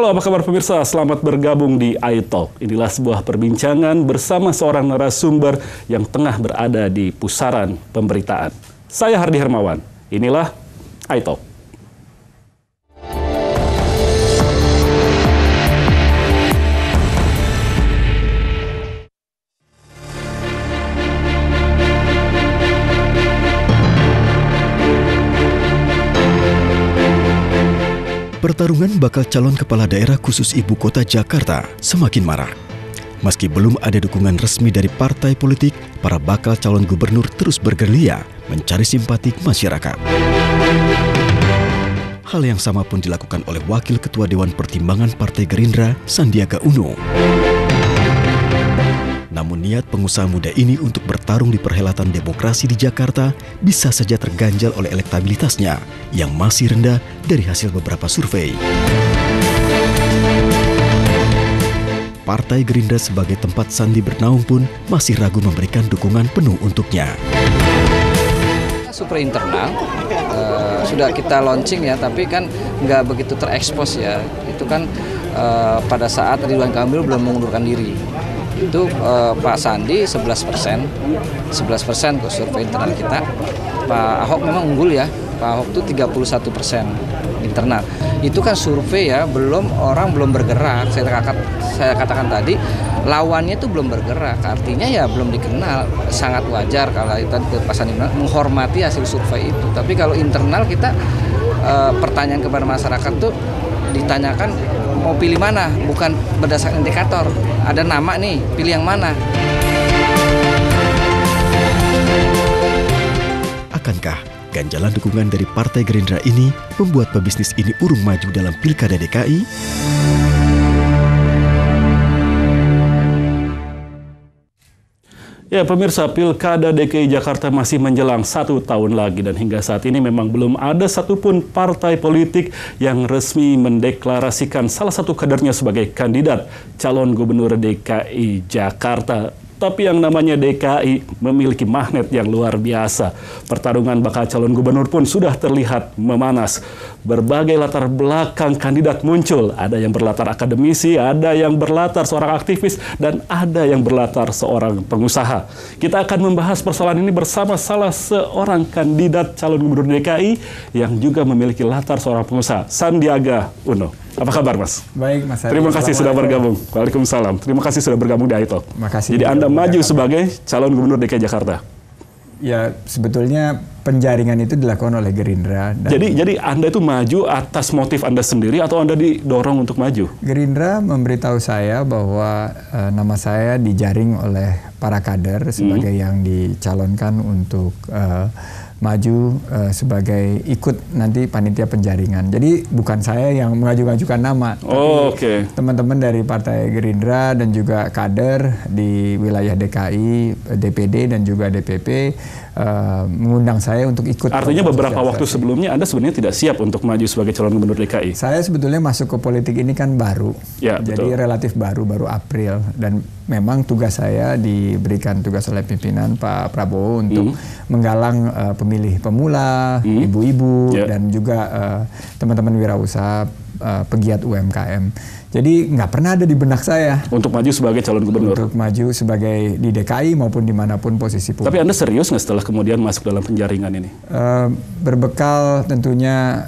Halo, apa kabar pemirsa? Selamat bergabung di iTalk. Inilah sebuah perbincangan bersama seorang narasumber yang tengah berada di pusaran pemberitaan. Saya Hardi Hermawan. Inilah iTalk. Pertarungan bakal calon kepala daerah khusus ibu kota Jakarta semakin marak. Meski belum ada dukungan resmi dari partai politik, para bakal calon gubernur terus bergerilya mencari simpatik masyarakat. Hal yang sama pun dilakukan oleh Wakil Ketua Dewan Pertimbangan Partai Gerindra, Sandiaga Uno. Namun niat pengusaha muda ini untuk bertarung di perhelatan demokrasi di Jakarta bisa saja terganjal oleh elektabilitasnya yang masih rendah dari hasil beberapa survei. Partai Gerindra sebagai tempat Sandi bernaung pun masih ragu memberikan dukungan penuh untuknya. Survei internal sudah kita launching ya, tapi kan nggak begitu terekspos ya. Itu kan pada saat Ridwan Kamil belum mengundurkan diri. Itu Pak Sandi 11% ke survei internal kita. Pak Ahok memang unggul ya, Pak Ahok itu 31% internal. Itu kan survei ya, orang belum bergerak. Saya katakan tadi, lawannya itu belum bergerak, artinya ya belum dikenal. Sangat wajar kalau itu Pak Sandi menghormati hasil survei itu. Tapi kalau internal kita pertanyaan kepada masyarakat tuh ditanyakan mau pilih mana, bukan berdasarkan indikator. Ada nama nih, pilih yang mana. Akankah ganjalan dukungan dari Partai Gerindra ini membuat pebisnis ini urung maju dalam Pilkada DKI? Ya pemirsa, Pilkada DKI Jakarta masih menjelang 1 tahun lagi dan hingga saat ini memang belum ada satupun partai politik yang resmi mendeklarasikan salah satu kadernya sebagai kandidat calon gubernur DKI Jakarta. Tapi yang namanya DKI memiliki magnet yang luar biasa. Pertarungan bakal calon gubernur pun sudah terlihat memanas. Berbagai latar belakang kandidat muncul. Ada yang berlatar akademisi, ada yang berlatar seorang aktivis, dan ada yang berlatar seorang pengusaha. Kita akan membahas persoalan ini bersama salah seorang kandidat calon gubernur DKI yang juga memiliki latar seorang pengusaha, Sandiaga Uno. Apa kabar, Mas? Baik, Mas. Terima kasih sudah bergabung. Waalaikumsalam. Terima kasih sudah bergabung di iTalk. Makasih. Jadi Anda maju sebagai calon gubernur DKI Jakarta. Ya, sebetulnya penjaringan itu dilakukan oleh Gerindra. Jadi Anda itu maju atas motif Anda sendiri atau Anda didorong untuk maju? Gerindra memberitahu saya bahwa nama saya dijaring oleh para kader sebagai yang dicalonkan untuk maju sebagai ikut nanti panitia penjaringan. Jadi bukan saya yang mengajukan nama. Oke. Teman-teman dari Partai Gerindra dan juga kader di wilayah DKI, DPD dan juga DPP mengundang saya untuk ikut. Artinya beberapa waktu sebelumnya Anda sebenarnya tidak siap untuk maju sebagai calon gubernur DKI? Saya sebetulnya masuk ke politik ini kan baru. Ya, jadi betul. Relatif baru April. Dan memang tugas saya diberikan tugas oleh pimpinan Pak Prabowo untuk menggalang pemilih pemula, ibu-ibu, dan juga teman-teman wirausaha, pegiat UMKM. Jadi nggak pernah ada di benak saya untuk maju sebagai calon gubernur. Untuk maju sebagai di DKI maupun dimanapun posisi publik. Tapi Anda serius nggak setelah kemudian masuk dalam penjaringan ini? Berbekal tentunya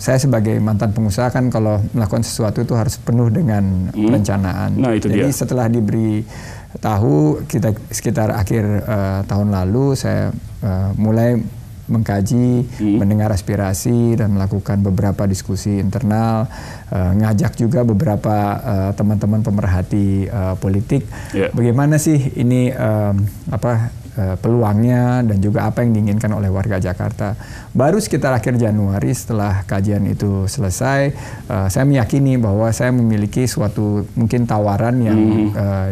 saya sebagai mantan pengusaha kan kalau melakukan sesuatu itu harus penuh dengan perencanaan. Nah, itu jadi dia. Setelah diberi tahu kita sekitar akhir tahun lalu saya mulai mengkaji, mendengar aspirasi dan melakukan beberapa diskusi internal, ngajak juga beberapa teman-teman pemerhati politik. Bagaimana sih ini peluangnya dan juga apa yang diinginkan oleh warga Jakarta. Baru sekitar akhir Januari setelah kajian itu selesai, saya meyakini bahwa saya memiliki suatu mungkin tawaran yang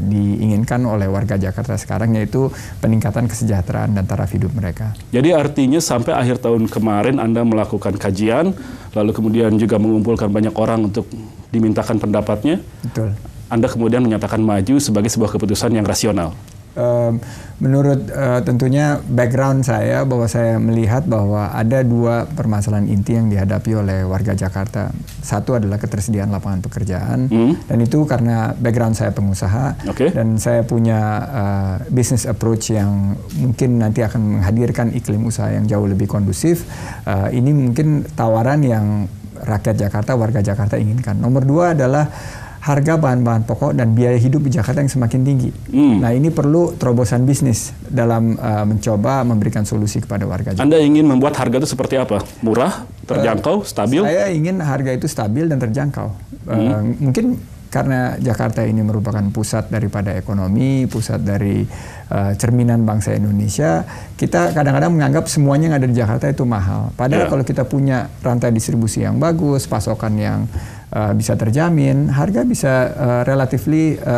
diinginkan oleh warga Jakarta sekarang, yaitu peningkatan kesejahteraan dan taraf hidup mereka. Jadi artinya sampai akhir tahun kemarin Anda melakukan kajian, lalu kemudian juga mengumpulkan banyak orang untuk dimintakan pendapatnya. Betul. Anda kemudian menyatakan maju sebagai sebuah keputusan yang rasional. Menurut tentunya background saya, bahwa saya melihat bahwa ada dua permasalahan inti yang dihadapi oleh warga Jakarta. Satu adalah ketersediaan lapangan pekerjaan, dan itu karena background saya pengusaha, dan saya punya business approach yang mungkin nanti akan menghadirkan iklim usaha yang jauh lebih kondusif. Ini mungkin tawaran yang rakyat Jakarta, warga Jakarta inginkan. Nomor dua adalah harga bahan-bahan pokok dan biaya hidup di Jakarta yang semakin tinggi. Nah, ini perlu terobosan bisnis dalam mencoba memberikan solusi kepada warga Jakarta. Anda ingin membuat harga itu seperti apa? Murah, terjangkau, stabil? Saya ingin harga itu stabil dan terjangkau. Mungkin karena Jakarta ini merupakan pusat daripada ekonomi, pusat dari cerminan bangsa Indonesia, kita kadang-kadang menganggap semuanya yang ada di Jakarta itu mahal. Padahal kalau kita punya rantai distribusi yang bagus, pasokan yang bisa terjamin, harga bisa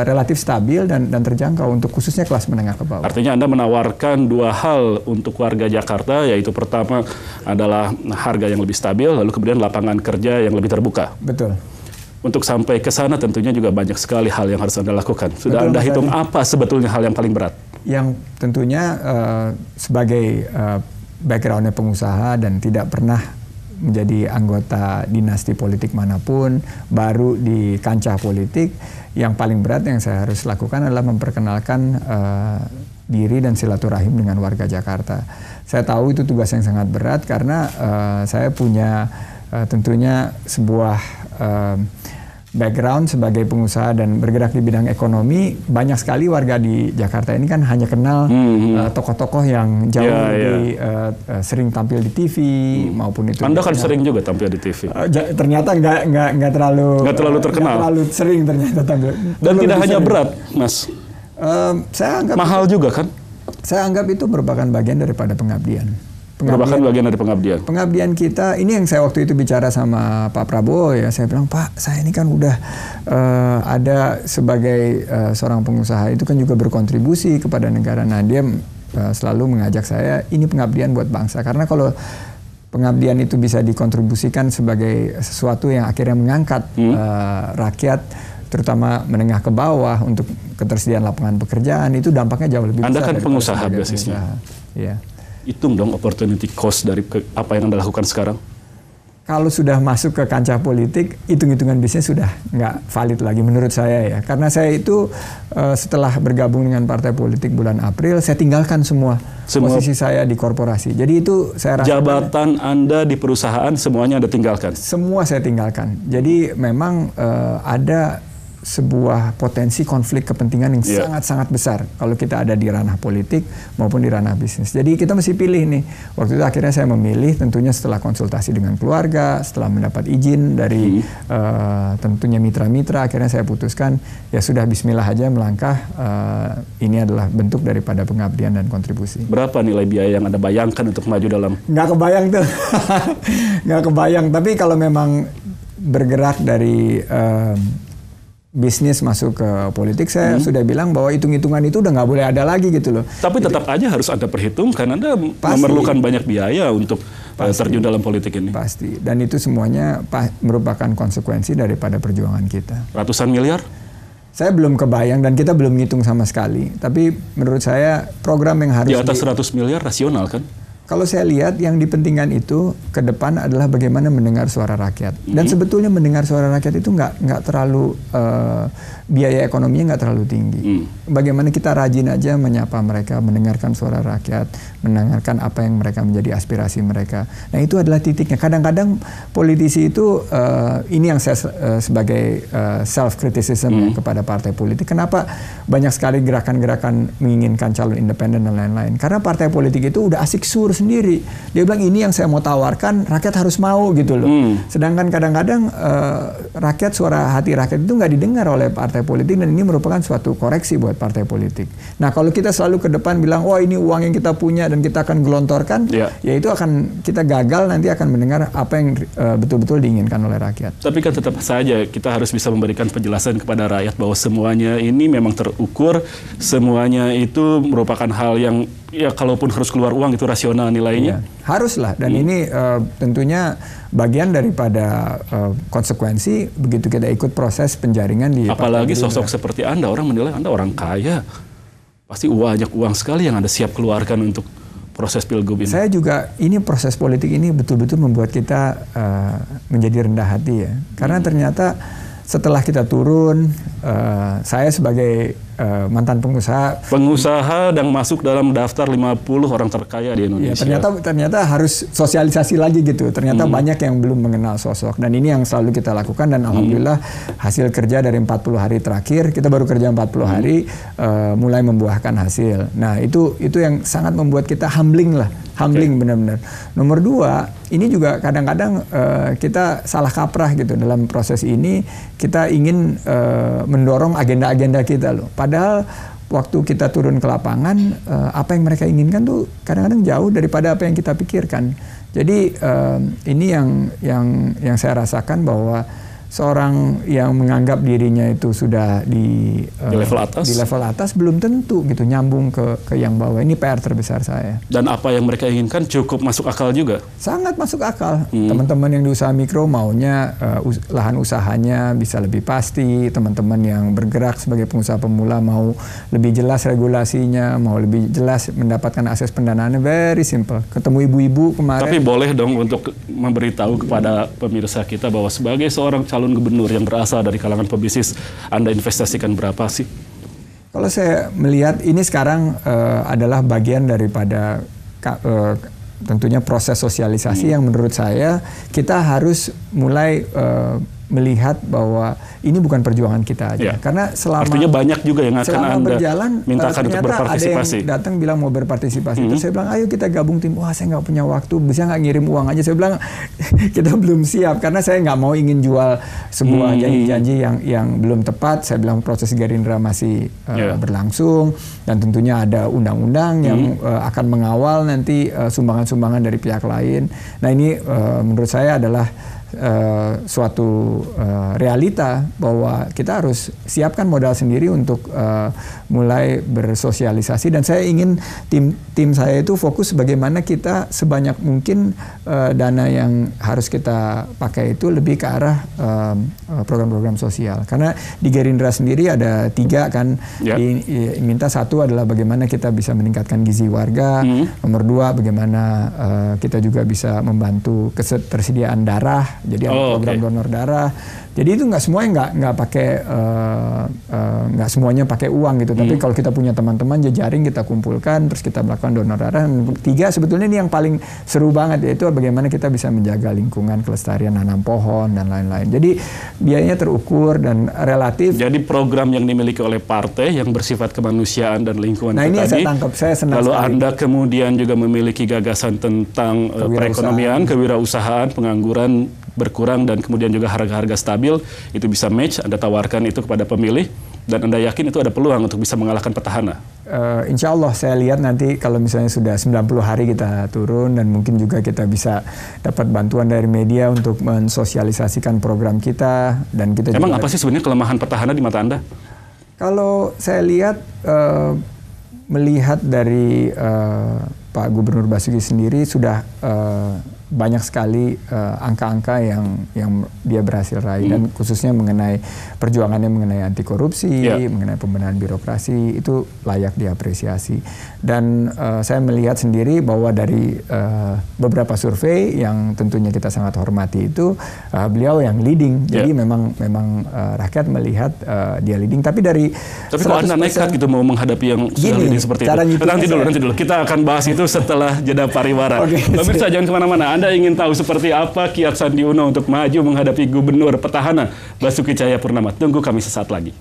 relatif stabil dan terjangkau untuk khususnya kelas menengah ke bawah. Artinya Anda menawarkan dua hal untuk warga Jakarta, yaitu pertama adalah harga yang lebih stabil, lalu kemudian lapangan kerja yang lebih terbuka. Betul. Untuk sampai ke sana tentunya juga banyak sekali hal yang harus Anda lakukan. Sudah Anda hitung apa sebetulnya hal yang paling berat? Yang tentunya sebagai background-nya pengusaha dan tidak pernah menjadi anggota dinasti politik manapun, baru di kancah politik, yang paling berat yang saya harus lakukan adalah memperkenalkan diri dan silaturahim dengan warga Jakarta. Saya tahu itu tugas yang sangat berat karena saya punya tentunya sebuah background sebagai pengusaha dan bergerak di bidang ekonomi. Banyak sekali warga di Jakarta ini kan hanya kenal tokoh-tokoh yang jauh lebih sering tampil di TV maupun itu. Anda kan sering juga tampil di TV. Ternyata nggak terlalu terkenal. Nggak terlalu sering ternyata tampil. Dan tidak hanya berat, Mas. Saya anggap mahal juga kan? Saya anggap itu merupakan bagian daripada pengabdian. Merupakan bagian dari pengabdian. Pengabdian kita, ini yang saya waktu itu bicara sama Pak Prabowo ya, saya bilang, Pak, saya ini kan udah ada sebagai seorang pengusaha itu kan juga berkontribusi kepada negara. Nah, dia selalu mengajak saya, ini pengabdian buat bangsa. Karena kalau pengabdian itu bisa dikontribusikan sebagai sesuatu yang akhirnya mengangkat rakyat, terutama menengah ke bawah untuk ketersediaan lapangan pekerjaan, itu dampaknya jauh lebih besar. Anda kan pengusaha basisnya. Iya. Hitung dong opportunity cost dari apa yang Anda lakukan sekarang. Kalau sudah masuk ke kancah politik, hitung-hitungan bisnis sudah nggak valid lagi menurut saya ya. Karena saya itu setelah bergabung dengan partai politik bulan April, saya tinggalkan semua posisi saya di korporasi. Jadi itu saya rasa jabatan Anda di perusahaan semuanya Anda tinggalkan? Semua saya tinggalkan. Jadi memang ada sebuah potensi konflik kepentingan yang sangat-sangat besar kalau kita ada di ranah politik maupun di ranah bisnis. Jadi kita mesti pilih nih. Waktu itu akhirnya saya memilih, tentunya setelah konsultasi dengan keluarga, setelah mendapat izin dari tentunya mitra-mitra, akhirnya saya putuskan ya sudah, bismillah aja melangkah. Ini adalah bentuk daripada pengabdian dan kontribusi. Berapa nilai biaya yang Anda bayangkan untuk maju dalam? Nggak kebayang tuh. Nggak kebayang. Tapi kalau memang bergerak dari bisnis masuk ke politik, saya sudah bilang bahwa hitung-hitungan itu udah nggak boleh ada lagi gitu loh. Tapi tetap aja harus Anda perhitungkan, Anda memerlukan banyak biaya untuk terjun dalam politik ini. Pasti, dan itu semuanya merupakan konsekuensi daripada perjuangan kita. Ratusan miliar? Saya belum kebayang dan kita belum ngitung sama sekali. Tapi menurut saya program yang harus di atas 100 miliar rasional kan? Kalau saya lihat yang dipentingkan itu ke depan adalah bagaimana mendengar suara rakyat. Dan sebetulnya mendengar suara rakyat itu nggak terlalu biaya ekonominya nggak terlalu tinggi. Bagaimana kita rajin aja menyapa mereka, mendengarkan suara rakyat, mendengarkan apa yang mereka menjadi aspirasi mereka. Nah, itu adalah titiknya. Kadang-kadang politisi itu ini yang saya sebagai self criticism kepada partai politik. Kenapa banyak sekali gerakan-gerakan menginginkan calon independen dan lain-lain? Karena partai politik itu udah asik sur sendiri. Dia bilang ini yang saya mau tawarkan, rakyat harus mau gitu loh. Sedangkan kadang-kadang rakyat, suara hati rakyat itu nggak didengar oleh partai politik, dan ini merupakan suatu koreksi buat partai politik. Nah, kalau kita selalu ke depan bilang, oh ini uang yang kita punya dan kita akan gelontorkan, ya itu akan kita gagal nanti akan mendengar apa yang betul-betul diinginkan oleh rakyat. Tapi kan tetap saja kita harus bisa memberikan penjelasan kepada rakyat bahwa semuanya ini memang terukur, semuanya itu merupakan hal yang ya kalaupun harus keluar uang itu rasional nilainya. Haruslah, dan ini tentunya bagian daripada konsekuensi begitu kita ikut proses penjaringan di apalagi sosok seperti Anda, orang menilai Anda orang kaya. Pasti banyak uang sekali yang Anda siap keluarkan untuk proses pilgub ini. Saya juga, ini proses politik ini betul-betul membuat kita menjadi rendah hati ya. Karena ternyata setelah kita turun, saya sebagai mantan pengusaha dan masuk dalam daftar 50 orang terkaya di Indonesia. Ya, ternyata harus sosialisasi lagi gitu. Ternyata banyak yang belum mengenal sosok, dan ini yang selalu kita lakukan, dan alhamdulillah hasil kerja dari 40 hari terakhir, kita baru kerja 40 hari mulai membuahkan hasil. Nah, itu yang sangat membuat kita humbling lah. Humbling benar-benar. Nomor 2, ini juga kadang-kadang kita salah kaprah gitu dalam proses ini. Kita ingin mendorong agenda-agenda kita loh. Padahal waktu kita turun ke lapangan, apa yang mereka inginkan tuh kadang-kadang jauh daripada apa yang kita pikirkan. Jadi ini yang saya rasakan, bahwa seorang yang menganggap dirinya itu sudah di level atas belum tentu gitu nyambung ke yang bawah. Ini PR terbesar saya. Dan apa yang mereka inginkan cukup masuk akal juga? Sangat masuk akal. Teman-teman yang di usaha mikro maunya lahan usahanya bisa lebih pasti. Teman-teman yang bergerak sebagai pengusaha pemula mau lebih jelas regulasinya, mau lebih jelas mendapatkan akses pendanaannya. Very simple. Ketemu ibu-ibu kemarin. Tapi boleh dong untuk memberitahu kepada pemirsa kita bahwa sebagai seorang calon gubernur yang berasal dari kalangan pebisnis, Anda investasikan berapa sih? Kalau saya melihat ini sekarang adalah bagian daripada tentunya proses sosialisasi yang menurut saya kita harus mulai melihat bahwa ini bukan perjuangan kita aja. Karena artinya banyak juga yang akan Anda berjalan, mintakan untuk berpartisipasi. Ada yang datang bilang mau berpartisipasi. Terus saya bilang, ayo kita gabung tim. Wah, saya nggak punya waktu, bisa nggak ngirim uang aja. Saya bilang, kita belum siap. Karena saya nggak mau ingin jual sebuah janji-janji yang belum tepat. Saya bilang proses Gerindra masih berlangsung. Dan tentunya ada undang-undang yang akan mengawal nanti sumbangan-sumbangan dari pihak lain. Nah, ini menurut saya adalah suatu realita bahwa kita harus siapkan modal sendiri untuk mulai bersosialisasi, dan saya ingin tim saya itu fokus bagaimana kita sebanyak mungkin dana yang harus kita pakai itu lebih ke arah program-program sosial, karena di Gerindra sendiri ada 3 kan. Minta 1 adalah bagaimana kita bisa meningkatkan gizi warga, nomor 2 bagaimana kita juga bisa membantu ketersediaan darah. Jadi ada program donor darah. Jadi itu nggak semuanya nggak pakai nggak semuanya pakai uang gitu. Tapi kalau kita punya teman-teman jejaring, kita kumpulkan terus kita melakukan donor darah. 3 sebetulnya ini yang paling seru banget, yaitu bagaimana kita bisa menjaga lingkungan, kelestarian, nanam pohon dan lain-lain. Jadi biayanya terukur dan relatif. Jadi program yang dimiliki oleh partai yang bersifat kemanusiaan dan lingkungan ini tadi. saya tangkap, saya senang. Lalu sekali. Anda kemudian juga memiliki gagasan tentang perekonomian, kewirausahaan, pengangguran berkurang, dan kemudian juga harga-harga stabil, itu bisa match, Anda tawarkan itu kepada pemilih, dan Anda yakin itu ada peluang untuk bisa mengalahkan petahana? Insya Allah saya lihat nanti kalau misalnya sudah 90 hari kita turun, dan mungkin juga kita bisa dapat bantuan dari media untuk mensosialisasikan program kita, dan kita Emang apa sih sebenarnya kelemahan petahana di mata Anda? Kalau saya lihat, melihat dari Pak Gubernur Basuki sendiri sudah banyak sekali angka-angka yang dia berhasil raih, dan khususnya mengenai perjuangannya mengenai anti korupsi, mengenai pembenahan birokrasi, itu layak diapresiasi. Dan saya melihat sendiri bahwa dari beberapa survei yang tentunya kita sangat hormati itu, beliau yang leading. Jadi memang rakyat melihat dia leading. Tapi kalau Anda nekat gitu mau menghadapi yang sudah leading seperti itu. Nanti dulu. Kita akan bahas itu setelah jeda pariwara. Pemirsa jangan kemana-mana. Anda ingin tahu seperti apa kiat Sandi Uno untuk maju menghadapi gubernur petahana Basuki Cahayapurnama? Tunggu kami sesaat lagi.